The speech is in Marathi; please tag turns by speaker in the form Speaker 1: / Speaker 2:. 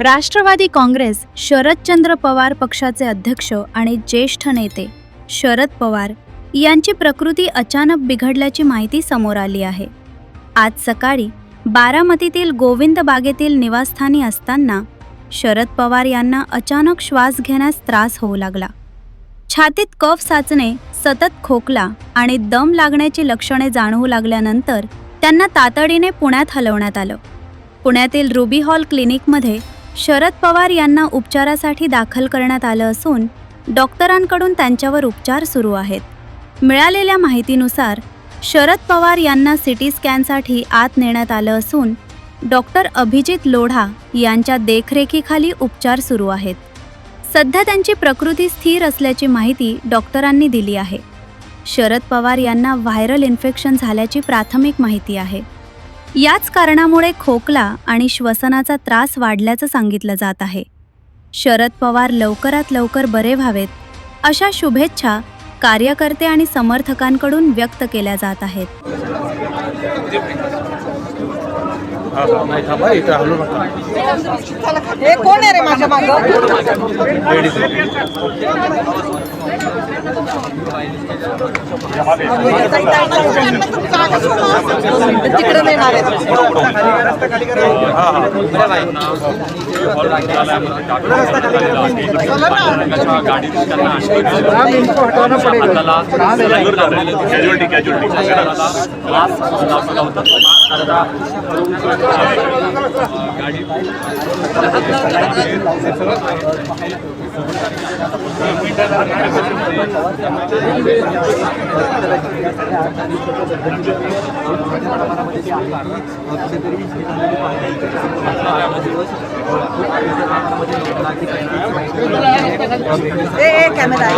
Speaker 1: राष्ट्रवादी काँग्रेस शरदचंद्र पवार पक्षाचे अध्यक्ष आणि ज्येष्ठ नेते शरद पवार यांची प्रकृती अचानक बिघडल्याची माहिती समोर आली आहे। आज सकाळी बारामतीतील गोविंद बागेतील निवासस्थानी असताना शरद पवार यांना अचानक श्वास घेण्यास त्रास होऊ लागला। छातीत कफ साचणे, सतत खोकला आणि दम लागण्याची लक्षणे जाणवू लागल्यानंतर त्यांना तातडीने पुण्यात हलवण्यात आलं। पुण्यातील रुबी हॉल क्लिनिकमध्ये शरद पवार यांना उपचारासाठी दाखल करण्यात आलं असून डॉक्टरांकडून त्यांच्यावर उपचार सुरू आहेत। मिळालेल्या माहितीनुसार शरद पवार यांना सिटी स्कॅनसाठी आत नेण्यात आलं असून डॉक्टर अभिजित लोढा यांच्या देखरेखीखाली उपचार सुरू आहेत। सध्या त्यांची प्रकृती स्थिर असल्याची माहिती डॉक्टरांनी दिली आहे। शरद पवार यांना व्हायरल इन्फेक्शन झाल्याची प्राथमिक माहिती आहे। याच कारणामुळे खोकला आणि श्वसनाचा त्रास वाढल्याचं सांगितलं जात आहे। शरद पवार लवकरात लवकर बरे व्हावेत अशा शुभेच्छा कार्यकर्ते आणि समर्थकांकडून व्यक्त केल्या जात आहेत।
Speaker 2: हे कोण आहे रे माझ्या मागं? तिकडे नाही मारे कॅमेरा